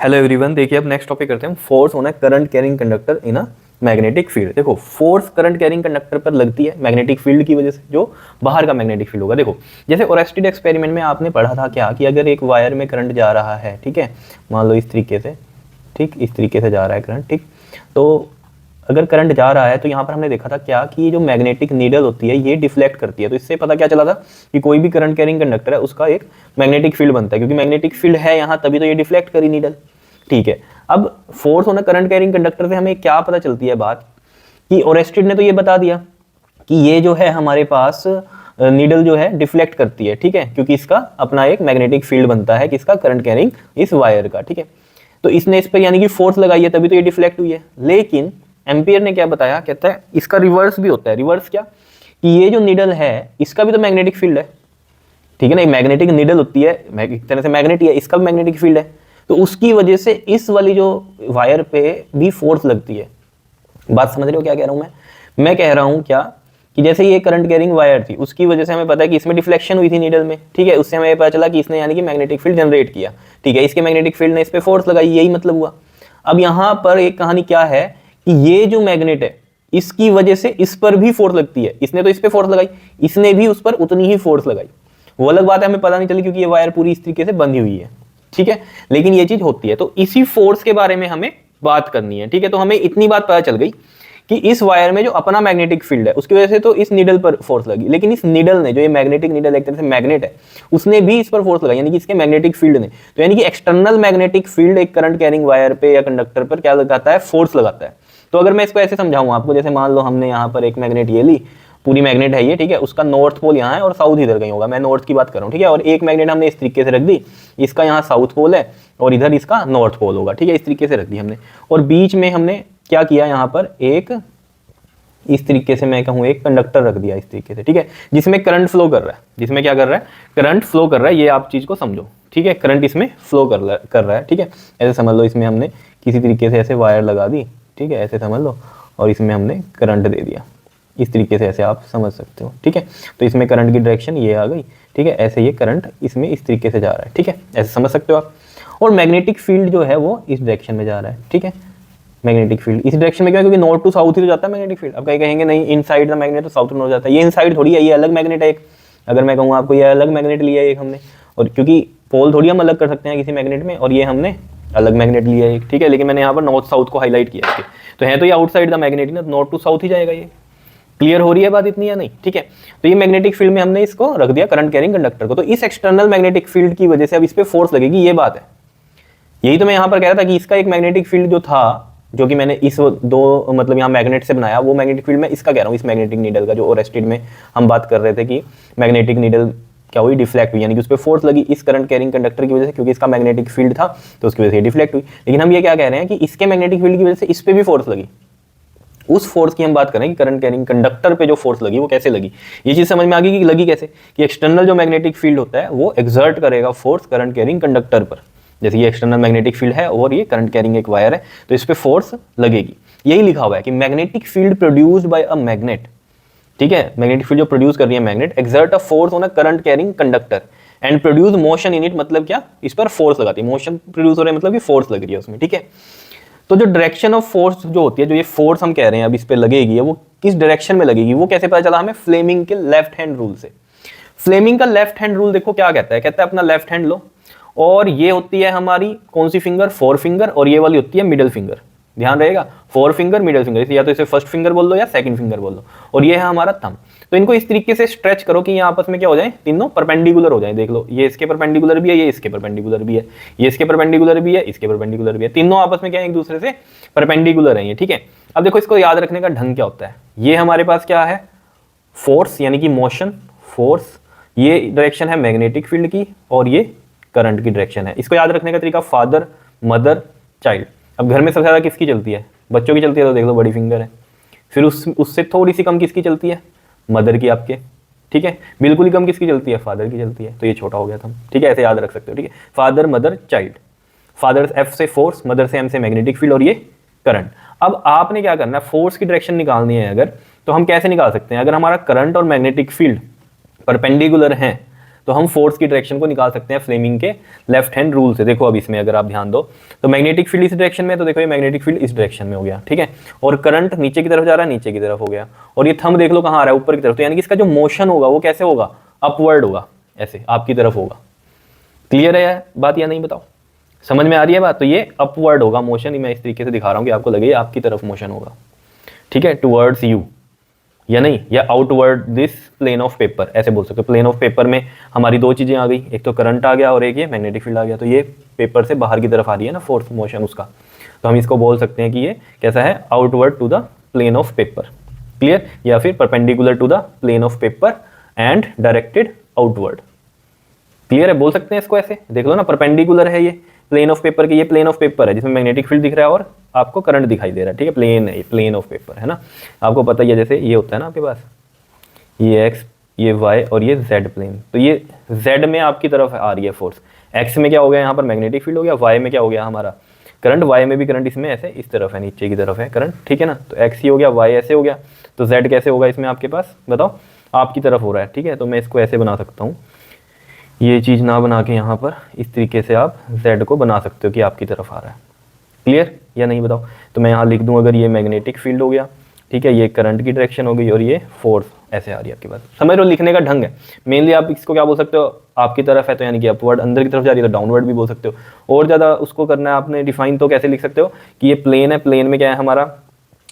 Hello everyone, देखिए अब next topic करते हैं। फोर्स होना है current carrying conductor in a magnetic field. देखो फोर्स करंट कैरिंग कंडक्टर पर लगती है मैग्नेटिक फील्ड की वजह से, जो बाहर का मैग्नेटिक फील्ड होगा। देखो जैसे ओरेस्टेड एक्सपेरिमेंट में आपने पढ़ा था क्या कि अगर एक वायर में करंट जा रहा है, ठीक है, मान लो इस तरीके से, ठीक इस तरीके से जा रहा है करंट, ठीक, तो अगर करंट जा रहा है तो यहाँ पर हमने देखा था क्या कि ये जो मैग्नेटिक नीडल होती है ये डिफ्लेक्ट करती है। तो इससे पता क्या चला था कि कोई भी करंट कैरिंग कंडक्टर है उसका एक मैग्नेटिक फील्ड बनता है, क्योंकि मैग्नेटिक फील्ड है यहाँ तभी तो ये डिफ्लेक्ट करी नीडल। ठीक है, अब फोर्स होना करंट कैरिंग कंडक्टर से हमें क्या पता चलती है बात कि ओरेस्टेड ने तो ये बता दिया कि ये जो है हमारे पास नीडल जो है डिफ्लेक्ट करती है, ठीक है, क्योंकि इसका अपना एक मैग्नेटिक फील्ड बनता है किसका, करंट कैरिंग इस वायर का। ठीक है, तो इसने इस पर यानी कि फोर्स लगाई है तभी तो ये डिफ्लेक्ट हुई है। लेकिन एम्पियर ने क्या बताया, कहता है इसका रिवर्स भी होता है। रिवर्स क्या कि ये जो नीडल है इसका भी तो मैग्नेटिक फील्ड है, ठीक है ना, एक मैग्नेटिक नीडल होती है, एक तरह से मैग्नेट ही है, इसका भी मैग्नेटिक फील्ड है। तो उसकी वजह से इस वाली जो वायर पे भी फोर्स लगती है। बात समझ रहे हो क्या कह रहा हूं मैं कह रहा हूं क्या कि जैसे ये करंट कैरिंग वायर थी उसकी वजह से हमें पता है कि इसमें डिफ्लेक्शन हुई थी नीडल में, ठीक है, उससे हमें पता चला कि इसने यानी कि मैग्नेटिक फील्ड जनरेट किया, ठीक है, इसके मैग्नेटिक फील्ड ने इस पे फोर्स लगाई, यही मतलब हुआ। अब यहाँ पर एक कहानी क्या है कि ये जो मैग्नेट है इसकी वजह से इस पर भी फोर्स लगती है। इसने तो इस पे फोर्स लगाई, इसने भी उस पर उतनी ही फोर्स लगाई। वो अलग बात है, हमें पता नहीं चली क्योंकि ये वायर पूरी इस तरीके से बंधी हुई है, ठीक है, लेकिन ये चीज होती है। तो इसी फोर्स के बारे में हमें बात करनी है, ठीक है। तो हमें इतनी बात पता चल गई कि इस वायर में जो अपना मैग्नेटिक फील्ड है उसकी वजह से तो इस नीडल पर फोर्स लगी, लेकिन इस नीडल ने, जो ये मैग्नेटिक नीडल एक तरह से मैग्नेट है, उसने भी इस पर फोर्स लगाई, यानी कि इसके मैग्नेटिक फील्ड ने। तो यानी कि एक्सटर्नल मैग्नेटिक फील्ड एक करंट कैरिंग वायर पे या कंडक्टर पर क्या लगाता है, फोर्स लगाता है। तो अगर मैं इसको ऐसे समझाऊं आपको, जैसे मान लो हमने यहाँ पर एक मैग्नेट ये ली, पूरी मैग्नेट है ये, ठीक है, उसका नॉर्थ पोल यहाँ है और साउथ इधर कहीं होगा, मैं नॉर्थ की बात कर रहा हूँ, ठीक है, और एक मैग्नेट हमने इस तरीके से रख दी, इसका यहाँ साउथ पोल है और इधर इसका नॉर्थ पोल होगा, ठीक है, इस तरीके से रख दी हमने। और बीच में हमने क्या किया, यहाँ पर एक इस तरीके से मैं कहूँ एक कंडक्टर रख दिया इस तरीके से, ठीक है, जिसमें करंट फ्लो कर रहा है, जिसमें क्या कर रहा है, करंट फ्लो कर रहा है। ये आप चीज को समझो, ठीक है, करंट इसमें फ्लो कर रहा है, ठीक है, ऐसे समझ लो। इसमें हमने किसी तरीके से ऐसे वायर लगा दी, ठीक है, ऐसे समझ लो, और इसमें हमने करंट दे दिया इस तरीके से, ऐसे आप समझ सकते हो, ठीक है। तो इसमें करंट की डायरेक्शन ये आ गई, ठीक है, ऐसे ये करंट इसमें इस तरीके से जा रहा है, ठीक है, ऐसे समझ सकते हो आप। और मैग्नेटिक फील्ड जो है वो इस डायरेक्शन में जा रहा है, ठीक है, मैग्नेटिक फील्ड इस डायरेक्शन में, क्यों, क्योंकि नॉर्थ टू साउथ ही तो जाता है मैग्नेटिक फील्ड। अब कहीं कहेंगे नहीं इनसाइड द मैग्नेट तो साउथ टू नॉर्थ जाता है, ये इनसाइड थोड़ी है, ये अलग मैग्नेट है एक। अगर मैं कहूँ आपको ये अलग मैग्नेट लिया है एक हमने, और क्योंकि पोल थोड़ी हम अलग कर सकते हैं किसी मैग्नेट में, और ये हमने अलग मैग्नेट लिया है एक, ठीक है, लेकिन मैंने यहाँ पर नॉर्थ साउथ को हाईलाइट किया है, तो है तो ये आउटसाइड द मैग्नेट ही ना, नॉर्थ टू साउथ ही जाएगा ये। क्लियर हो रही है बात इतनी या नहीं, ठीक है। तो ये मैग्नेटिक फील्ड में हमने इसको रख दिया करंट कैरिंग कंडक्टर को, तो इस एक्सटर्नल मैग्नेटिक फील्ड की वजह से अब इस पे फोर्स लगेगी, ये बात है। यही तो मैं यहाँ पर कह रहा था कि इसका एक मैग्नेटिक फील्ड जो था, जो कि मैंने इस दो मतलब यहाँ मैग्नेट से बनाया, वो मैग्नेटिक फील्ड में इसका कह रहा हूँ, इस मैग्नेटिक नीडल का, जो ओरेस्टेड में हम बात कर रहे थे कि मैग्नेटिक नीडल क्या हुई, डिफ्लेक्ट हुई, यानी कि उस पर फोर्स लगी इस करंट कैरिंग कंडक्टर की वजह से, क्योंकि इसका मैग्नेटिक फील्ड था तो उसकी वजह से डिफ्लेक्ट हुई। लेकिन हम ये क्या कह रहे हैं कि इसके मैग्नेटिक फील्ड की वजह से इस पर भी फोर्स लगी। उस फोर्स की हम बात करें कि करंट कैरिंग कंडक्टर पे जो फोर्स लगी वो कैसे लगी, ये चीज समझ में आ गई कि लगी कैसे, कि एक्सटर्नल जो मैग्नेटिक फील्ड होता है वो एक्सर्ट करेगा फोर्स करंट कैरिंग कंडक्टर पर। जैसे ये एक्सटर्नल मैग्नेटिक फील्ड है और ये करंट कैरिंग एक वायर है, तो इस पे फोर्स लगेगी। यही लिखा हुआ है कि magnetic field produced by a magnet, ठीक है, मैग्नेटिक फील्ड जो प्रोड्यूस कर रही है magnet, exert a force on a current carrying conductor and produce motion in it. मतलब क्या, इस पर फोर्स लगाती है, मोशन प्रोड्यूस हो रहा है मतलब कि फोर्स लग रही है उसमें, ठीक है। तो जो डायरेक्शन ऑफ फोर्स जो होती है, जो ये फोर्स हम कह रहे हैं अब इस पे लगेगी, वो किस डायरेक्शन में लगेगी, वो कैसे पता चला हमें, फ्लेमिंग के लेफ्ट हैंड रूल से। फ्लेमिंग का लेफ्ट हैंड रूल देखो क्या कहता है, कहता है अपना लेफ्ट हैंड लो, और ये होती है हमारी कौन सी फिंगर, फोर फिंगर, और ये वाली होती है मिडिल फिंगर, ध्यान रहेगा, फोर फिंगर मिडिल फिंगर, या तो इसे फर्स्ट फिंगर बोल दो या सेकंड फिंगर बोल दो, और ये है हमारा थंब। तो इनको इस तरीके से स्ट्रेच करो कि ये आपस में क्या हो जाए, तीनों परपेंडिकुलर हो जाए। देख लो, ये इसके परपेंडिकुलर भी है, ये इसके परपेंडिकुलर भी है, ये इसके परपेंडिकुलर भी है, इसके परपेंडिकुलर भी है, तीनों आपस में क्या है, एक दूसरे से परपेंडिकुलर है ये, ठीक है। अब देखो इसको याद रखने का ढंग क्या होता है, ये हमारे पास क्या है, फोर्स यानी कि मोशन, फोर्स, ये डायरेक्शन है मैग्नेटिक फील्ड की, और ये करंट की डायरेक्शन है। इसको याद रखने का तरीका, फादर मदर चाइल्ड। अब घर में सबसे ज्यादा किसकी चलती है, बच्चों की चलती है, तो देख लो बड़ी फिंगर है। फिर उससे थोड़ी सी कम किसकी चलती है, मदर की आपके, ठीक है। बिल्कुल ही कम किसकी चलती है, फादर की चलती है, तो ये छोटा हो गया था, ठीक है, ऐसे याद रख सकते हो, ठीक है। Father mother child, father F से फोर्स, मदर से एम से मैग्नेटिक फील्ड, और ये करंट। अब आपने क्या करना है, फोर्स की डायरेक्शन निकालनी है अगर, तो हम कैसे निकाल सकते हैं, अगर हमारा करंट और मैग्नेटिक फील्ड परपेंडिकुलर हैं तो हम फोर्स की डायरेक्शन को निकाल सकते हैं फ्लेमिंग के लेफ्ट हैंड रूल से। देखो अब इसमें अगर आप ध्यान दो तो मैग्नेटिक फील्ड इस डायरेक्शन में, तो देखो ये मैग्नेटिक फील्ड इस डायरेक्शन में हो गया, ठीक है, और करंट नीचे की तरफ जा रहा है, नीचे की तरफ हो गया, और ये थंब देख लो कहाँ आ रहा है, ऊपर की तरफ, तो यानी कि इसका जो मोशन होगा वो कैसे होगा, अपवर्ड होगा, ऐसे आपकी तरफ होगा। क्लियर है बात या नहीं बताओ, समझ में आ रही है बात? तो ये अपवर्ड होगा मोशन, मैं इस तरीके से दिखा रहा हूँ कि आपको लगे आपकी तरफ मोशन होगा, ठीक है, टुवर्ड्स यू या नहीं, या outward this plane of paper, ऐसे बोल सकते हो। प्लेन ऑफ पेपर में हमारी दो चीजें आ गई, एक तो करंट आ गया और एक ये मैग्नेटिक फील्ड आ गया, तो ये पेपर से बाहर की तरफ आ रही है ना फोर्स मोशन उसका, तो हम इसको बोल सकते हैं कि ये कैसा है, outward to the plane of paper. Clear? या फिर perpendicular to the plane of paper and directed outward. Clear है? बोल सकते हैं इसको ऐसे, देख लो ना, परपेंडिकुलर है ये प्लेन ऑफ पेपर के, ये प्लेन ऑफ पेपर है जिसमें मैग्नेटिक फील्ड दिख रहा है और आपको करंट दिखाई दे रहा है, ठीक है, प्लेन है, प्लेन ऑफ पेपर है ना। आपको पता ही है जैसे ये होता है ना आपके पास, ये एक्स, ये वाई और ये जेड प्लेन, तो ये जेड में आपकी तरफ आ रही है फोर्स, एक्स में क्या हो गया यहाँ पर मैग्नेटिक फील्ड हो गया, वाई में क्या हो गया हमारा करंट, वाई में भी करंट इसमें ऐसे इस तरफ है, नीचे की तरफ है करंट, ठीक है ना, तो एक्स ही हो गया, वाई ऐसे हो गया, तो जेड कैसे होगा इसमें आपके पास बताओ, आपकी तरफ हो रहा है, ठीक है, तो मैं इसको ऐसे बना सकता हूँ, ये चीज़ ना बना के यहाँ पर इस तरीके से आप z को बना सकते हो कि आपकी तरफ आ रहा है। क्लियर या नहीं बताओ? तो मैं यहाँ लिख दूँ, अगर ये मैग्नेटिक फील्ड हो गया, ठीक है, ये करंट की डायरेक्शन हो गई और ये फोर्स ऐसे आ रही है आपके पास। समझ लो लिखने का ढंग है, मेनली आप इसको क्या बोल सकते हो, आपकी तरफ है तो यानी कि अपवर्ड, अंदर की तरफ जा रही है तो डाउनवर्ड भी बोल सकते हो। और ज़्यादा उसको करना है आपने डिफाइन, तो कैसे लिख सकते हो कि ये प्लेन है, प्लेन में क्या है हमारा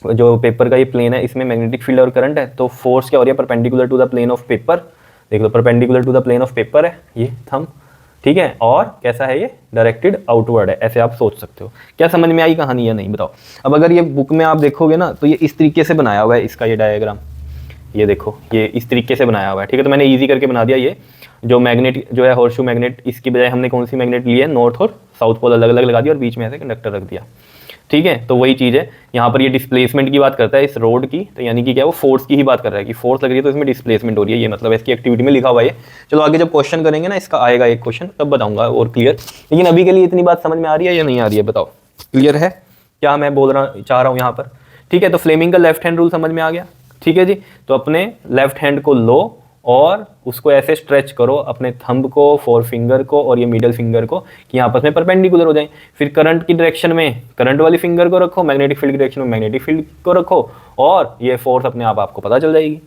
जो पेपर का ये प्लेन है, इसमें मैग्नेटिक फील्ड और करंट है, तो फोर्स क्या हो रही है, perpendicular to the plane of paper, देख लो perpendicular to the plane of paper है ये थंब, ठीक है, और कैसा है ये डायरेक्टेड आउटवर्ड है, ऐसे आप सोच सकते हो। क्या समझ में आई कहानी या नहीं बताओ? अब अगर ये बुक में आप देखोगे ना तो ये इस तरीके से बनाया हुआ है इसका ये डायग्राम, ये देखो ये इस तरीके से बनाया हुआ है, ठीक है, तो मैंने इजी करके बना दिया। ये जो मैग्नेट जो है हॉर्सशू मैग्नेट, इसकी बजाय हमने कौन सी मैग्नेट ली है, नॉर्थ और साउथ पोल अलग अलग लगा दिया और बीच में ऐसे कंडक्टर रख दिया, ठीक है, तो वही चीज़ है यहाँ पर। ये डिस्प्लेसमेंट की बात करता है इस रोड की, तो यानी कि क्या वो फोर्स की ही बात कर रहा है कि फोर्स लग रही है तो इसमें डिस्प्लेसमेंट हो रही है, ये मतलब इसकी एक्टिविटी में लिखा हुआ है। चलो आगे जब क्वेश्चन करेंगे ना इसका आएगा एक क्वेश्चन, तब बताऊंगा और क्लियर, लेकिन अभी के लिए इतनी बात समझ में आ रही है या नहीं आ रही है बताओ? क्लियर है क्या मैं बोल रहा चाह रहा हूँ यहाँ पर? ठीक है, तो फ्लेमिंग का लेफ्ट हैंड रूल समझ में आ गया, ठीक है जी। तो अपने लेफ्ट हैंड को लो और उसको ऐसे स्ट्रेच करो, अपने थंब को, फोर फिंगर को और ये मिडल फिंगर को, कि आपस में परपेंडिकुलर हो जाए। फिर करंट की डायरेक्शन में करंट वाली फिंगर को रखो, मैग्नेटिक फील्ड की डायरेक्शन में मैग्नेटिक फील्ड को रखो, और ये फोर्स अपने आप आपको पता चल जाएगी।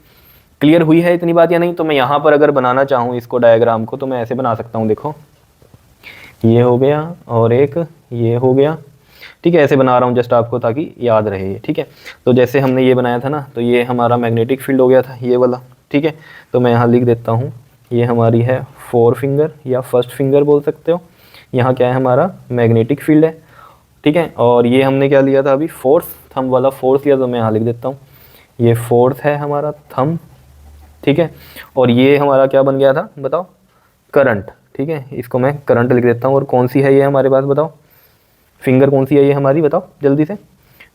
क्लियर हुई है इतनी बात या नहीं? तो मैं यहाँ पर अगर बनाना चाहूँ इसको डायग्राम को, तो मैं ऐसे बना सकता हूँ, देखो ये हो गया और एक ये हो गया, ठीक है, ऐसे बना रहा हूँ जस्ट आपको ताकि याद रहे ये, ठीक है। तो जैसे हमने ये बनाया था ना, तो ये हमारा मैग्नेटिक फील्ड हो गया था ये वाला, ठीक है, तो मैं यहाँ लिख देता हूँ, ये हमारी है फोर फिंगर या फर्स्ट फिंगर बोल सकते हो, यहाँ क्या है हमारा मैग्नेटिक फील्ड है, ठीक है, और ये हमने क्या लिया था अभी, फोर्स, थंब वाला फोर्स लिया, तो मैं यहाँ लिख देता हूँ ये फोर्स है हमारा थंब, ठीक है, और ये हमारा क्या बन गया था बताओ, करंट, ठीक है, इसको मैं करंट लिख देता हूँ। और कौन सी है ये हमारे पास बताओ, फिंगर कौन सी है ये हमारी बताओ जल्दी से,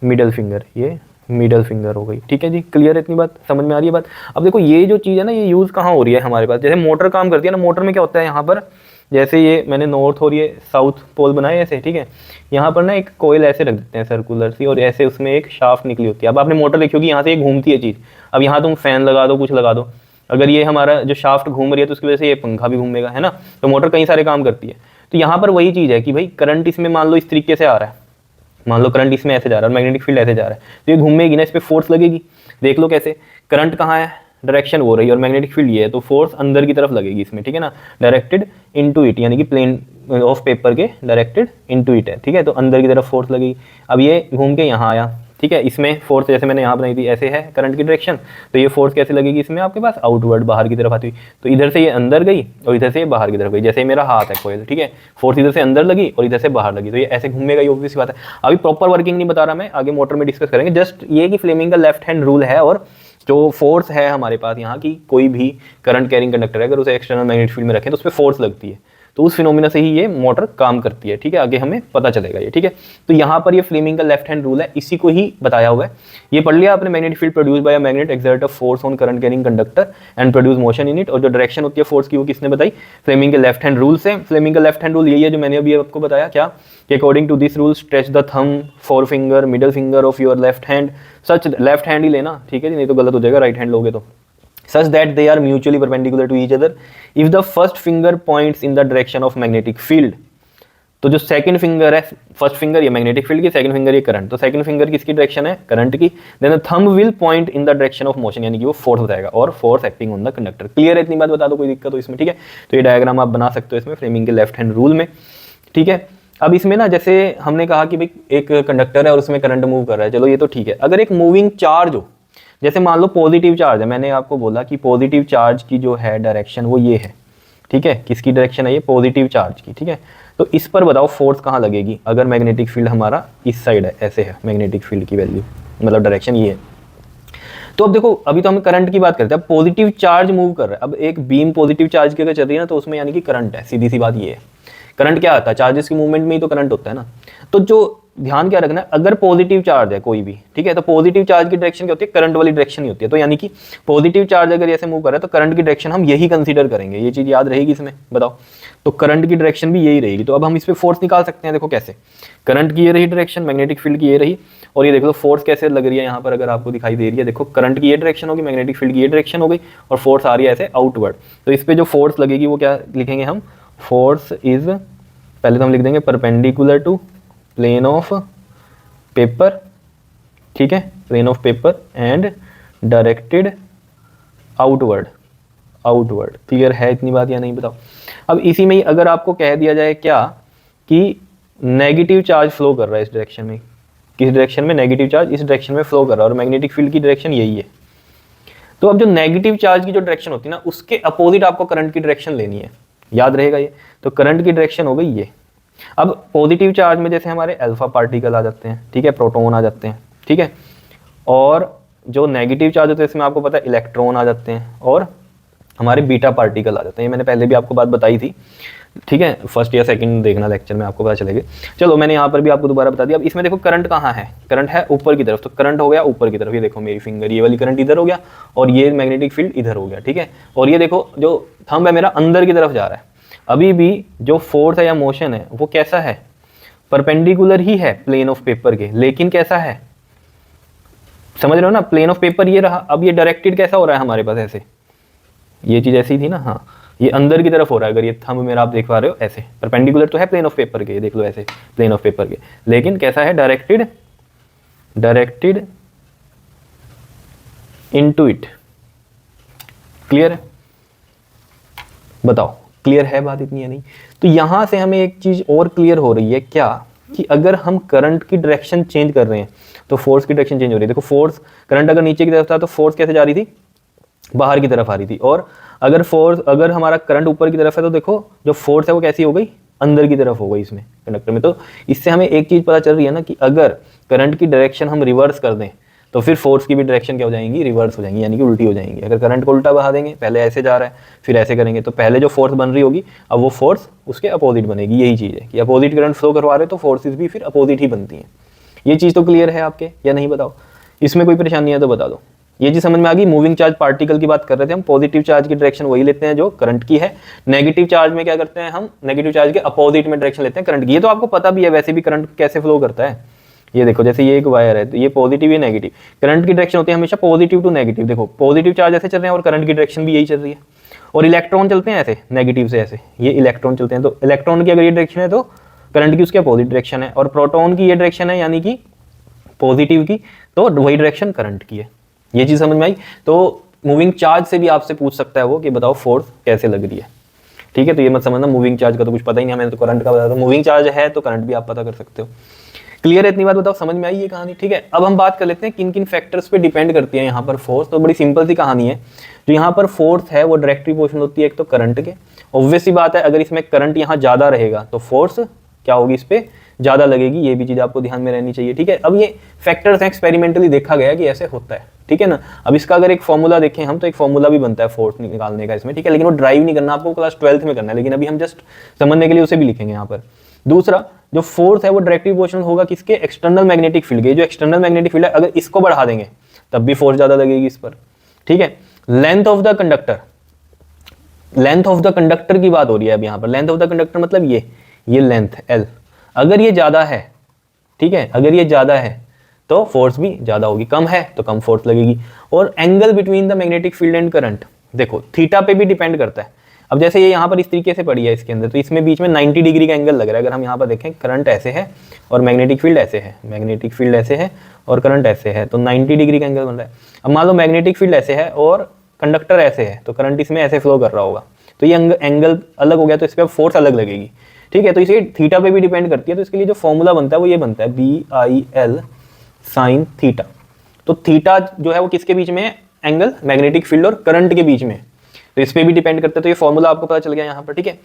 मिडल फिंगर, ये मिडल फिंगर हो गई, ठीक है जी। क्लियर है इतनी बात, समझ में आ रही है बात? अब देखो ये जो चीज़ है ना, ये यूज़ कहाँ हो रही है हमारे पास, जैसे मोटर काम करती है ना, मोटर में क्या होता है यहाँ पर, जैसे ये मैंने नॉर्थ और ये साउथ पोल बनाए ऐसे, ठीक है, यहाँ पर ना एक कोयल ऐसे रख देते हैं सर्कुलर सी, और ऐसे उसमें एक शाफ्ट निकली होती है। अब आपने मोटर देखी होगी, यहाँ से ये घूमती है चीज़, अब यहाँ तुम फैन लगा दो, कुछ लगा दो, अगर ये हमारा जो शाफ्ट घूम रही है तो उसकी वजह से ये पंखा भी घूमेगा, है ना, तो मोटर कई सारे काम करती है। तो यहाँ पर वही चीज़ है कि भाई करंट इसमें मान लो इस तरीके से आ रहा है, मान लो करंट इसमें ऐसे जा रहा है, मैग्नेटिक फील्ड ऐसे जा रहा है, तो ये घूमेगी ना, इस पर फोर्स लगेगी। देख लो कैसे, करंट कहाँ है, डायरेक्शन हो रही है, और मैग्नेटिक फील्ड ये है, तो फोर्स अंदर की तरफ लगेगी इसमें, ठीक है ना, डायरेक्टेड इनटू इट, यानी कि प्लेन ऑफ पेपर के डायरेक्टेड इनटू इट है, ठीक है, तो अंदर की तरफ फोर्स लगेगी। अब ये घूम के यहाँ आया, ठीक है, इसमें फोर्स जैसे मैंने यहाँ बनाई थी ऐसे है करंट की डायरेक्शन, तो ये फोर्स कैसे लगेगी इसमें आपके पास, आउटवर्ड, बाहर की तरफ आती हुई, तो इधर से ये अंदर गई और इधर से ये बाहर की तरफ गई, जैसे मेरा हाथ है कोयल, ठीक है, फोर्स इधर से अंदर लगी और इधर से बाहर लगी, तो ये ऐसे घूमेगा, ये ऑब्वियस बात है। अभी प्रॉपर वर्किंग नहीं बता रहा मैं, आगे मोटर में डिस्कस करेंगे, जस्ट ये कि फ्लेमिंग का लेफ्ट हैंड रूल है, और जो फोर्स है हमारे पास यहाँ की, कोई भी करंट कैरिंग कंडक्टर है अगर उसे एक्सटर्नल मैग्नेटिक फील्ड में रखें तो उस पर फोर्स लगती है, तो उस फिनोमिना से ही ये मोटर काम करती है, ठीक है, आगे हमें पता चलेगा ये, ठीक है। तो यहाँ पर ये फ्लेमिंग का लेफ्ट हैंड रूल है, इसी को ही बताया हुआ है। ये पढ़ लिया आपने, magnetic field produce by a magnet exert a force on current carrying conductor and produce motion in it, और जो डायरेक्शन होती है फोर्स की वो किसने बताई, फ्लेमिंग के लेफ्ट हैंड रूल से। फ्लेमिंग का लेफ्ट हैंड रूल यही है जो मैंने अभी आपको बताया, क्या कि according to this rule stretch the thumb, four finger, middle finger of your left hand, सच लेफ्ट हैंड ही लेना, ठीक है जी, नहीं तो गलत हो जाएगा, राइट हैंड लोगे तो such that they are mutually perpendicular to each other if the first finger points in the direction of magnetic field। तो जो सेकंड फिंगर है, फर्स्ट फिंगर ये मैग्नेटिक फील्ड की, सेकंड फिंगर ये करंट, तो second finger किसकी direction है, current की, then the thumb will point in the direction of motion, यानी कि वो फोर्स बताएगा और force acting on the conductor. Clear है, इतनी बात बता दो, कोई दिक्कत हो इसमें, ठीक है। तो ये डायग्राम आप बना सकते हो इसमें फ्रेमिंग के लेफ्ट हैंड रूल में, ठीक है। अब इसमें ना जैसे हमने कहा कि भाई एक कंडक्टर है और उसमें करंट मूव कर रहा है, चलो ये तो ठीक है। अगर एक मूविंग चार्ज हो, जैसे मान लो पॉजिटिव चार्ज है, मैंने आपको बोला कि पॉजिटिव चार्ज की जो है डायरेक्शन वो ये है, ठीक है, किसकी डायरेक्शन है ये, पॉजिटिव चार्ज की, ठीक है। तो इस पर बताओ फोर्स कहाँ लगेगी, अगर मैग्नेटिक फील्ड हमारा इस साइड है, ऐसे है मैग्नेटिक फील्ड की वैल्यू, मतलब डायरेक्शन ये है। तो अब देखो, अभी तो हम करंट की बात करते हैं, अब पॉजिटिव चार्ज मूव कर रहा है, अब एक बीम पॉजिटिव चार्ज की अगर चल रही है ना, तो उसमें यानी कि करंट है, सीधी सी बात ये है। करंट क्या आता है, चार्जेस की मूवमेंट में ही तो करंट होता है ना। तो जो ध्यान क्या रखना है, अगर पॉजिटिव चार्ज है कोई भी, ठीक है, तो पॉजिटिव चार्ज की डायरेक्शन क्या होती है, करंट वाली डायरेक्शन ही होती है। तो यानी कि पॉजिटिव चार्ज अगर ऐसे मूव कर रहा है तो करंट की डायरेक्शन हम यही कंसीडर करेंगे, ये चीज याद रहेगी इसमें, बताओ। तो करंट की डायरेक्शन भी यही रहेगी। तो अब हम इस पे फोर्स निकाल सकते हैं, देखो कैसे, करंट की ये रही डायरेक्शन, मैग्नेटिक फील्ड की ये रही, और ये देख लो फोर्स कैसे लग रही है यहाँ पर, अगर आपको दिखाई दे रही है, देखो करंट की ये डायरेक्शन होगी, मैग्नेटिक फील्ड की ये डायरेक्शन हो गई, और फोर्स आ रही है ऐसे आउटवर्ड। तो इस पे जो फोर्स लगेगी वो क्या लिखेंगे हम, फोर्स इज, पहले तो हम लिख देंगे perpendicular to plane of paper, ठीक है, plane of paper and directed outward, outward. Clear है इतनी बात या नहीं, बताओ। अब इसी में ही अगर आपको कह दिया जाए क्या कि नेगेटिव चार्ज फ्लो कर रहा है इस डायरेक्शन में, किस डायरेक्शन में, नेगेटिव चार्ज इस डायरेक्शन में फ्लो कर रहा है, और मैग्नेटिक फील्ड की डायरेक्शन यही है। तो अब जो नेगेटिव चार्ज की जो डायरेक्शन होती है ना, उसके अपोजिट आपको करंट की डायरेक्शन लेनी है, याद रहेगा ये। तो करंट की डायरेक्शन हो गई ये। अब पॉजिटिव चार्ज में जैसे हमारे अल्फा पार्टिकल आ जाते हैं, ठीक है, प्रोटॉन आ जाते हैं, ठीक है, और जो नेगेटिव चार्ज होते हैं इसमें आपको पता है इलेक्ट्रॉन आ जाते हैं और हमारे बीटा पार्टिकल आ जाते हैं। ये मैंने पहले भी आपको बात बताई थी, ठीक है, फर्स्ट या सेकंड देखना लेक्चर में, आपको पता चलेगा। चलो मैंने यहाँ पर भी आपको दोबारा बता दिया। अब इसमें देखो करंट कहाँ है, करंट है ऊपर की तरफ, तो करंट हो गया ऊपर की तरफ, ये देखो मेरी फिंगर, ये वाली करंट इधर हो गया और ये मैग्नेटिक फील्ड इधर हो गया, ठीक है। और ये देखो जो थंब है मेरा अंदर की तरफ जा रहा है। अभी भी जो फोर्स है या मोशन है वो कैसा है, परपेंडिकुलर ही है प्लेन ऑफ पेपर के, लेकिन कैसा है, समझ रहे हो ना, प्लेन ऑफ पेपर ये रहा। अब ये डायरेक्टेड कैसा हो रहा है हमारे पास, ऐसे, ये चीज ऐसी थी ना, हाँ, ये अंदर की तरफ हो रहा है। अगर ये थंब मेरा आप देख पा रहे हो, ऐसे परपेंडिकुलर तो है प्लेन ऑफ पेपर के, देख लो ऐसे प्लेन ऑफ पेपर के, लेकिन कैसा है, directed, directed into it. Clear है, बताओ क्लियर है बात इतनी है नहीं। तो यहां से हमें एक चीज और क्लियर हो रही है क्या, कि अगर हम करंट की डायरेक्शन चेंज कर रहे हैं तो फोर्स की डायरेक्शन चेंज हो रही है। देखो फोर्स, करंट अगर नीचे की तरफ था तो फोर्स कैसे जा रही थी, बाहर की तरफ आ रही थी, और अगर फोर्स, अगर हमारा करंट ऊपर की तरफ है तो देखो जो फोर्स है वो कैसी हो गई, अंदर की तरफ हो गई इसमें कंडक्टर में। तो इससे हमें एक चीज पता चल रही है ना, कि अगर करंट की डायरेक्शन हम रिवर्स कर दें तो फिर फोर्स की भी डायरेक्शन क्या हो जाएंगी, रिवर्स हो जाएंगी, यानी कि उल्टी हो जाएंगी। अगर करंट को उल्टा बहा देंगे, पहले ऐसे जा रहा है फिर ऐसे करेंगे, तो पहले जो फोर्स बन रही होगी अब वो फोर्स उसके अपोजिट बनेगी। यही चीज़ है कि अपोजिट करंट फ्लो करवा रहे तो फोर्सेज भी फिर अपोजिट ही बनती हैं। ये चीज़ तो क्लियर है आपके या नहीं, बताओ। इसमें कोई परेशानी है तो बता दो। ये चीज समझ में आ गई। मूविंग चार्ज पार्टिकल की बात कर रहे थे हम, पॉजिटिव चार्ज की डायरेक्शन वही लेते हैं जो करंट की है। नेगेटिव चार्ज में क्या करते हैं हम, नेगेटिव चार्ज के अपोजिट में डायरेक्शन लेते हैं करंट की। ये तो आपको पता भी है वैसे भी करंट कैसे फ्लो करता है। ये देखो जैसे ये एक वायर है तो ये पॉजिटिव ये नेगेटिव, करंट की डायरेक्शन होती है हमेशा पॉजिटिव टू नेगेटिव। देखो पॉजिटिव चार्ज ऐसे चल रहे हैं और करंट की डायरेक्शन भी यही चल रही है, और इलेक्ट्रॉन चलते हैं ऐसे नेगेटिव से ऐसे, ये इलेक्ट्रॉन चलते हैं। तो इलेक्ट्रॉन की अगर ये डायरेक्शन है तो करंट की उसके अपोजिट डायरेक्शन है, और प्रोटॉन की ये डायरेक्शन है यानी कि पॉजिटिव की, तो वही डायरेक्शन करंट की है। ये चीज समझ में आई। तो मूविंग चार्ज से भी आपसे पूछ सकता है वो कि बताओ फोर्स कैसे लग रही है, ठीक है। तो ये मत समझना मूविंग चार्ज का तो कुछ पता ही नहीं, हमें तो करंट का पता था। मूविंग चार्ज है तो करंट भी आप पता कर सकते हो। क्लियर है इतनी बात, बताओ समझ में आई ये कहानी, ठीक है। अब हम बात कर लेते हैं किन किन फैक्टर्स पे डिपेंड करती है यहाँ पर फोर्स। तो बड़ी सिंपल सी कहानी है। जो यहाँ पर फोर्स है वो डायरेक्ट प्रोपोर्शनल होती है एक तो करंट के। ऑब्वियस सी बात है अगर इसमें करंट यहाँ ज्यादा रहेगा तो फोर्स क्या होगी, इस पे ज्यादा लगेगी। ये भी चीज आपको ध्यान में रहनी चाहिए, ठीक है। अब ये फैक्टर्स हैं, एक्सपेरिमेंटली देखा गया कि ऐसे होता है, ठीक है ना। अब इसका अगर एक फॉर्मूला देखें हम तो एक फॉर्मूला भी बनता है फोर्स निकालने का इसमें, ठीक है। लेकिन वो ड्राइव नहीं करना, आपको क्लास 12th में करना है, लेकिन अभी हम जस्ट समझने के लिए उसे भी लिखेंगे यहाँ पर। दूसरा जो फोर्स है वो डायरेक्ट प्रोपोर्शनल होगा किसके, एक्सटर्नल मैग्नेटिक फील्ड के। जो एक्सटर्नल मैग्नेटिक फील्ड है अगर इसको बढ़ा देंगे तब भी फोर्स ज्यादा लगेगी इस पर, ठीक है। Length of the conductor, length of the conductor की बात हो रही है अब यहाँ पर। लेंथ ऑफ द कंडक्टर मतलब ये लेंथ L, अगर ये ज्यादा है, ठीक है, अगर ये ज्यादा है तो फोर्स भी ज़्यादा होगी, कम है तो कम फोर्स लगेगी। और angle between the magnetic field and current, देखो थीटा पे भी डिपेंड करता है। अब जैसे ये यहाँ पर इस तरीके से पड़ी है इसके अंदर, तो इसमें बीच में 90 डिग्री का एंगल लग रहा है। अगर हम यहाँ पर देखें, करंट ऐसे है और मैग्नेटिक फील्ड ऐसे है, मैग्नेटिक फील्ड ऐसे है और करंट ऐसे है, तो 90 डिग्री का एंगल बन रहा है। अब मान लो मैग्नेटिक फील्ड ऐसे है और कंडक्टर ऐसे है, तो करंट इसमें ऐसे फ्लो कर रहा होगा, तो ये एंगल अलग हो गया, तो इस पर फोर्स अलग लगेगी, ठीक है। तो इसे थीटा पे भी डिपेंड करती है। तो इसके लिए जो फॉर्मूला बनता है वो ये बनता है, BIL साइन थीटा। तो थीटा जो है वो किसके बीच में है, एंगल मैग्नेटिक फील्ड और करंट के बीच में, तो इस पे भी डिपेंड करता है। तो ये फॉर्मूला आपको पता चल गया यहाँ पर, ठीक है।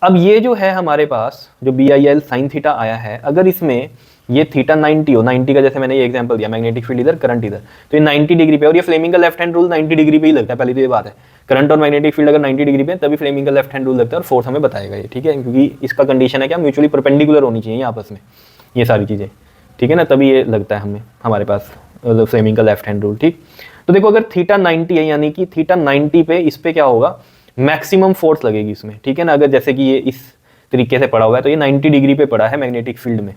अब ये जो है हमारे पास जो BIL साइन थीटा आया है, अगर इसमें ये थीटा 90 हो, 90 का जैसे मैंने ये एग्जांपल दिया, मैग्नेटिक फील्ड इधर करंट इधर, तो ये 90 डिग्री पे, और ये फ्लेमिंग का लेफ्ट हैंड रूल 90 डिग्री पे ही लगता है। पहले तो ये बात है, करंट और मैग्नेटिक फील्ड अगर 90 डिग्री पे तभी फ्लेमिंग का लेफ्ट हैंड रूल लगता है और फोर्स हमें बताएगा ये, ठीक है। क्योंकि इसका कंडीशन है क्या, म्यूचुअली परपेंडिकुलर होनी चाहिए आपस में ये सारी चीज़ें, ठीक है ना, तभी ये लगता है हमें हमारे पास फ्लेमिंग का लेफ्ट हैंड रूल, ठीक। तो देखो अगर थीटा 90 है, यानी कि थीटा 90 पे इस पे क्या होगा, मैक्सिमम फोर्स लगेगी इसमें, ठीक है ना। अगर जैसे कि ये इस तरीके से पड़ा हुआ है, तो ये 90 डिग्री पे पड़ा है मैग्नेटिक फील्ड में,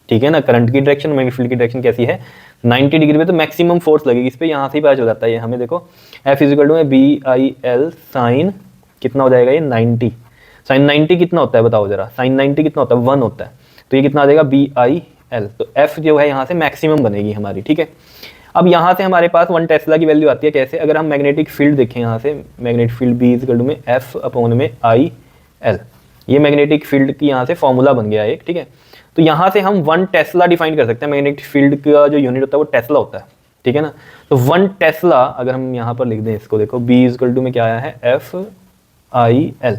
ठीक है ना। करंट की डायरेक्शन, मैग्नेटिक फील्ड की डायरेक्शन कैसी है, 90 डिग्री पे, तो मैक्सिमम फोर्स लगेगी इस पे। यहाँ से ही पता चल जाता है ये हमें, देखो F equal to BIL sine कितना हो जाएगा, ये 90, साइन 90 कितना होता है बताओ जरा, साइन 90 कितना होता है, 1 होता है, तो ये कितना आ जाएगा BIL, तो F जो है यहाँ से मैक्सिमम बनेगी हमारी, ठीक है। अब यहाँ से हमारे पास 1 टेस्ला की वैल्यू आती है कैसे, अगर हम मैग्नेटिक फील्ड देखें यहाँ से, magnetic field B equal to में F अपॉन में IL, ये मैग्नेटिक फील्ड की यहाँ से फॉर्मूला बन गया एक, ठीक है। तो यहाँ से हम 1 टेस्ला डिफाइन कर सकते हैं, मैग्नेटिक फील्ड का जो यूनिट होता है वो टेस्ला होता है, ठीक है ना। तो 1 टेस्ला अगर हम यहाँ पर लिख दें इसको, देखो B इजिकल टू में क्या आया है, FIL।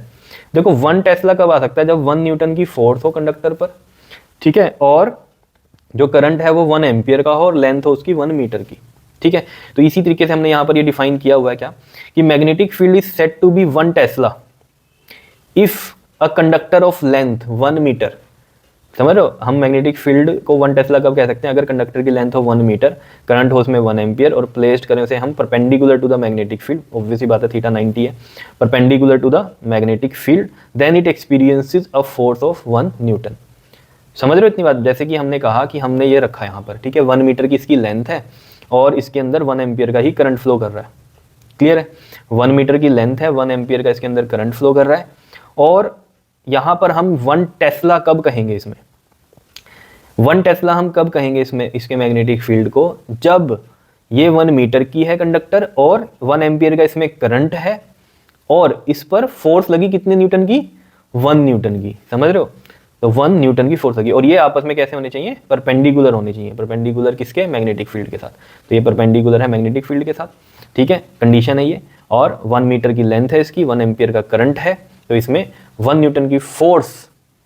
देखो 1 टेस्ला कब आ सकता है, जब 1 न्यूटन की फोर्स हो कंडक्टर पर, ठीक है, और जो करंट है वो 1 एम्पियर का हो और लेंथ हो उसकी 1 मीटर की, ठीक है। तो इसी तरीके से हमने यहाँ पर ये डिफाइन किया हुआ है क्या, कि magnetic field is said to be 1 tesla if a conductor of length 1 metre. समझ रहे हो, हम मैग्नेटिक फील्ड को 1 टेस्ला कब कह सकते हैं, अगर कंडक्टर की लेंथ हो 1 मीटर, करंट हो उसमें 1 एम्पियर और प्लेस्ड करें उसे हम perpendicular to the magnetic field, obviously बात है थीटा 90 है, perpendicular to the magnetic field, then it experiences a force of 1 newton. समझ रहे हो इतनी बात, जैसे कि हमने कहा कि हमने ये रखा है यहाँ पर, ठीक है, 1 मीटर की इसकी लेंथ है और इसके अंदर 1 एम्पियर का ही करंट फ्लो कर रहा है, क्लियर है। 1 मीटर की लेंथ है, 1 एम्पियर का इसके अंदर करंट फ्लो कर रहा है, और यहाँ पर हम 1 टेस्ला कब कहेंगे इसमें, 1 टेस्ला हम कब कहेंगे इसमें, इसके मैग्नेटिक फील्ड को, जब ये 1 मीटर की है कंडक्टर और 1 एम्पियर का इसमें करंट है और इस पर फोर्स लगी कितने न्यूटन की, 1 न्यूटन की, समझ रहे हो। तो 1 न्यूटन की फोर्स लगी, और ये आपस में कैसे होने चाहिए, परपेंडिकुलर होने चाहिए। परपेंडिकुलर किसके, मैग्नेटिक फील्ड के साथ, तो ये परपेंडिकुलर है मैग्नेटिक फील्ड के साथ, ठीक है, कंडीशन है ये। और 1 मीटर की लेंथ है इसकी, 1 एम्पियर का करंट है, तो इसमें 1 न्यूटन की फोर्स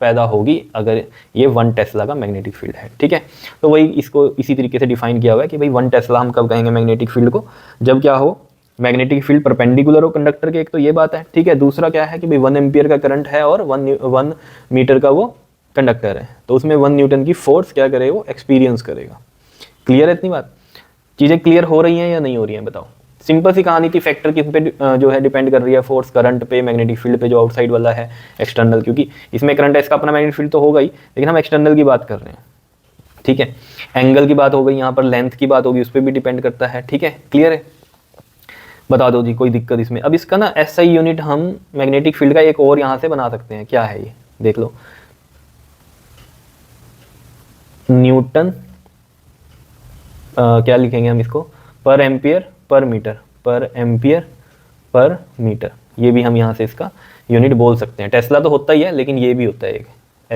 पैदा होगी अगर ये 1 टेस्ला का मैग्नेटिक फील्ड है, ठीक है। तो वही इसको इसी तरीके से डिफाइन किया हुआ है कि भाई 1 टेस्ला हम कब कहेंगे मैग्नेटिक फील्ड को, जब क्या हो, मैग्नेटिक फील्ड परपेंडिकुलर हो कंडक्टर के, एक तो ये बात है, ठीक है। दूसरा क्या है कि भाई 1 एम्पियर का करंट है और 1 मीटर का वो कंडक्टर है, तो उसमें 1 न्यूटन की फोर्स क्या करे, वो एक्सपीरियंस करेगा। क्लियर है इतनी बात, चीज़ें क्लियर हो रही हैं या नहीं हो रही हैं बताओ। सिंपल सी कहानी थी, फैक्टर किस पे जो है डिपेंड कर रही है, फोर्स करंट पे, मैग्नेटिक फील्ड पे जो आउटसाइड वाला है, एक्सटर्नल, क्योंकि इसमें करंट है, इसका अपना मैग्नेटिक फील्ड तो होगा ही, लेकिन हम एक्सटर्नल की बात कर रहे हैं, ठीक है। एंगल की बात हो गई, यहाँ पर लेंथ की बात होगी, उस पर भी डिपेंड करता है, ठीक है, क्लियर है। बता दो जी कोई दिक्कत इसमें। अब इसका ना SI यूनिट हम मैग्नेटिक फील्ड का एक और यहाँ से बना सकते हैं, क्या है ये देख लो, न्यूटन, क्या लिखेंगे हम इसको, पर एम्पियर पर मीटर, पर एम्पियर पर मीटर, ये भी हम यहाँ से इसका यूनिट बोल सकते हैं। टेस्ला तो होता ही है, लेकिन ये भी होता है एक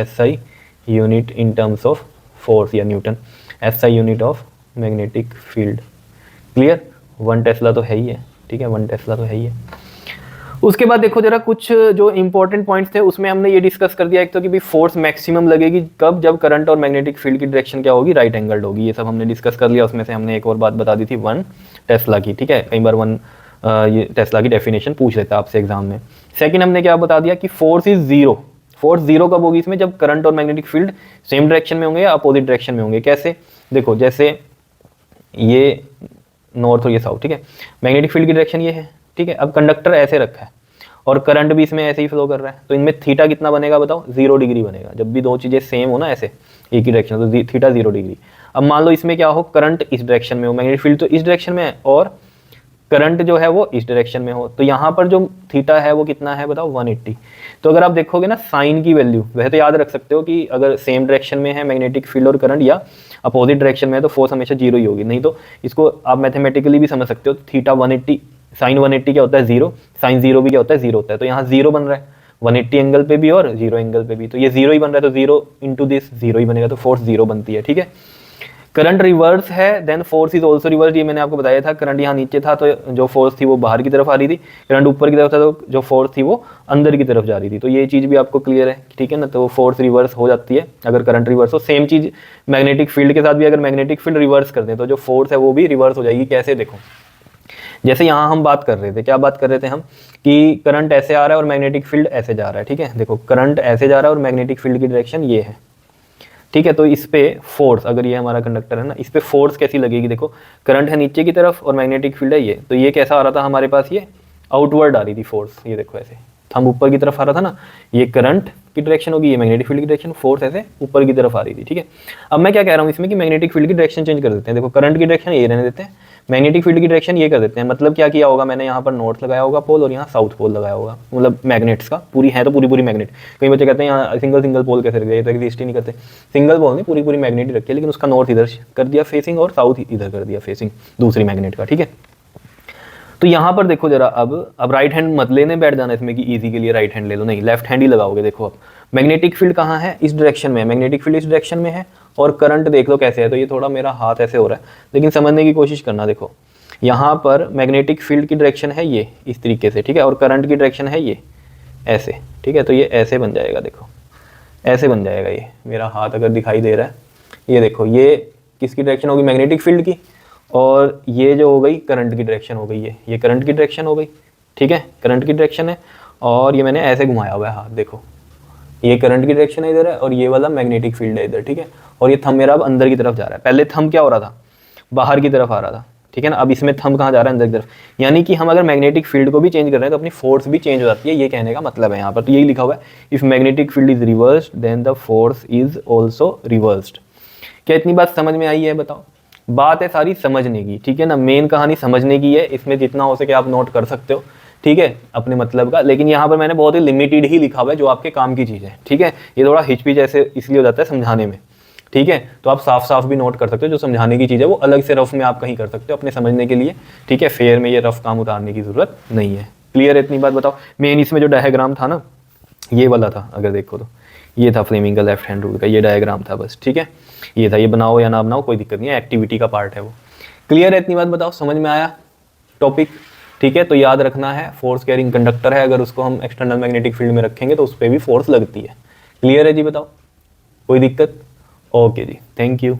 SI unit in terms of force या newton, SI unit of magnetic field, clear. 1 tesla तो है ही है, ठीक है, 1 टेस्ला तो है ही है। उसके बाद देखो जरा कुछ जो इंपॉर्टेंट पॉइंट्स थे उसमें हमने ये डिस्कस कर दिया, एक तो कि भाई फोर्स मैक्सिमम लगेगी कब, जब करंट और मैग्नेटिक फील्ड की डायरेक्शन क्या होगी, राइट एंगल्ड होगी, ये सब हमने डिस्कस कर लिया। उसमें से हमने एक और बात बता दी थी 1 टेस्ला की, ठीक है, कई बार 1 ये टेस्ला की डेफिनेशन पूछ लेता है आपसे एग्जाम में। सेकंड हमने क्या बता दिया कि force is zero, force zero कब होगी इसमें, जब करंट और मैग्नेटिक फील्ड सेम डायरेक्शन में होंगे या अपोजिट डायरेक्शन में होंगे। कैसे, देखो जैसे ये नॉर्थ और ये साउथ, ठीक है, मैग्नेटिक फील्ड की डायरेक्शन ये है, ठीक है। अब कंडक्टर ऐसे रखा है और करंट भी इसमें ऐसे ही फ्लो कर रहा है, तो इनमें थीटा कितना बनेगा बताओ, 0 डिग्री बनेगा। जब भी दो चीज़ें सेम हो ना ऐसे, एक ही डायरेक्शन, तो थीटा 0 डिग्री। अब मान लो इसमें क्या हो, करंट इस डायरेक्शन में हो, मैग्नेटिक फील्ड तो इस डायरेक्शन में है और करंट जो है वो इस डायरेक्शन में हो, तो यहाँ पर जो थीटा है वो कितना है बताओ, 180। तो अगर आप देखोगे ना साइन की वैल्यू, वैसे तो याद रख सकते हो कि अगर सेम डायरेक्शन में है मैग्नेटिक फील्ड और करंट या अपोजिट डायरेक्शन में है तो फोर्स हमेशा 0 ही होगी, नहीं तो इसको आप मैथमेटिकली भी समझ सकते हो। थीटा 180, साइन 180 क्या होता है 0, साइन 0 भी क्या होता है 0 होता है, तो यहाँ 0 बन रहा है 180 एंगल पे भी और 0 एंगल पे भी, तो ये 0 ही बन रहा है, तो 0 इंटू दिस 0 ही बनेगा, तो फोर्स 0 बनती है। ठीक है, करंट रिवर्स है then force is also reverse, ये मैंने आपको बताया था। करंट यहाँ नीचे था तो जो फोर्स थी वो बाहर की तरफ आ रही थी, करंट ऊपर की तरफ था तो जो फोर्स थी वो अंदर की तरफ जा रही थी, तो ये चीज़ भी आपको क्लियर है। ठीक है ना, तो फोर्स रिवर्स हो जाती है अगर करंट रिवर्स हो। सेम चीज़ मैग्नेटिक फील्ड के साथ भी, अगर मैग्नेटिक फील्ड रिवर्स कर दें तो जो फोर्स है वो भी रिवर्स हो जाएगी। कैसे, देखो जैसे यहाँ हम बात कर रहे थे, क्या बात कर रहे थे हम, कि करंट ऐसे आ रहा है और मैग्नेटिक फील्ड ऐसे जा रहा है। ठीक है, देखो करंट ऐसे जा रहा है और मैग्नेटिक फील्ड की डायरेक्शन ये है। ठीक है, तो इस पे फोर्स, अगर ये हमारा कंडक्टर है ना, इस पे फोर्स कैसी लगेगी, देखो करंट है नीचे की तरफ और मैग्नेटिक फील्ड है ये, तो ये कैसा आ रहा था हमारे पास, ये आउटवर्ड आ रही थी फोर्स, ये देखो ऐसे थंब ऊपर की तरफ आ रहा था ना, ये करंट की डायरेक्शन होगी, ये मैग्नेटिक फील्ड की डायरेक्शन, फोर्स ऐसे ऊपर की तरफ आ रही थी। ठीक है, अब मैं क्या कह रहा हूँ इसमें कि मैग्नेटिक फील्ड की डायरेक्शन चेंज कर देते हैं। देखो करंट की डायरेक्शन ये रहने देते हैं, मैग्नेटिक फील्ड की डायरेक्शन ये कर देते हैं। मतलब क्या किया होगा मैंने, यहाँ पर नॉर्थ लगाया होगा पोल और यहाँ साउथ पोल लगाया होगा, मतलब मैग्नेट्स का पूरी है तो पूरी पूरी मैग्नेट। कई बच्चे कहते हैं यहाँ सिंगल सिंगल पोल कैसे रख दिया, तो एग्जिस्ट ही नहीं करते। सिंगल पोल नहीं, पूरी पूरी मैग्नेट ही रखी है, लेकिन उसका नॉर्थ इधर कर दिया फेसिंग और साउथ इधर कर दिया फेसिंग दूसरी मैग्नेट का। ठीक है, तो यहाँ पर देखो जरा, अब राइट हैंड मत लेने बैठ जाना इसमें कि इजी के लिए राइट हैंड ले लो, नहीं लेफ्ट हैंड ही लगाओगे। देखो अब मैग्नेटिक फील्ड कहाँ है, इस डायरेक्शन में है, मैग्नेटिक फील्ड इस डायरेक्शन में है और करंट देख लो कैसे है। तो ये थोड़ा मेरा हाथ ऐसे हो रहा है, लेकिन समझने की कोशिश करना। देखो यहाँ पर मैग्नेटिक फील्ड की डायरेक्शन है ये इस तरीके से, ठीक है, और करंट की डायरेक्शन है ये ऐसे। ठीक है, तो ये ऐसे बन जाएगा, देखो ऐसे बन जाएगा। ये मेरा हाथ अगर दिखाई दे रहा है, ये देखो ये किसकी डायरेक्शन होगी, मैग्नेटिक फील्ड की, और ये जो हो गई करंट की डायरेक्शन हो गई, ये करंट की डायरेक्शन हो गई। ठीक है, करंट की डायरेक्शन है और ये मैंने ऐसे घुमाया हुआ है हाथ, देखो ये करंट की डायरेक्शन है इधर है और ये वाला मैग्नेटिक फील्ड है इधर। ठीक है, और ये थंब मेरा अब अंदर की तरफ जा रहा है, पहले थंब क्या हो रहा था, बाहर की तरफ आ रहा था। ठीक है ना, अब इसमें थंब कहाँ जा रहा है, अंदर की तरफ। यानी कि हम अगर मैग्नेटिक फील्ड को भी चेंज कर रहे हैं तो अपनी फोर्स भी चेंज हो जाती है, ये कहने का मतलब है यहाँ पर। तो यही लिखा हुआ है, if magnetic field is reversed then the force is also reversed. क्या इतनी बात समझ में आई है बताओ? बात है सारी समझने की। ठीक है ना, मेन कहानी समझने की है, इसमें जितना हो सके आप नोट कर सकते हो। ठीक है, अपने मतलब का, लेकिन यहाँ पर मैंने बहुत ही लिमिटेड ही लिखा हुआ है जो आपके काम की चीज़ है। ठीक है, ये थोड़ा हिचपिच ऐसे इसलिए हो जाता है समझाने में। ठीक है, तो आप साफ साफ भी नोट कर सकते हो, जो समझाने की चीज़ है वो अलग से रफ में आप कहीं कर सकते हो अपने समझने के लिए। ठीक है, फेयर में ये रफ काम उतारने की ज़रूरत नहीं है। क्लियर है इतनी बात? बताओ मेन इसमें जो डायग्राम था ना, ये वाला था, अगर देखो तो ये था फ्लेमिंग का लेफ्ट हैंड रूल का, ये डायग्राम था बस। ठीक है, ये था, ये बनाओ या ना बनाओ कोई दिक्कत नहीं है, एक्टिविटी का पार्ट है वो। क्लियर है इतनी बात? बताओ समझ में आया टॉपिक? ठीक है, तो याद रखना है फोर्स कैरिंग कंडक्टर है, अगर उसको हम एक्सटर्नल मैग्नेटिक फील्ड में रखेंगे तो उस पर भी फोर्स लगती है। क्लियर है जी? बताओ कोई दिक्कत? ओके जी, थैंक यू।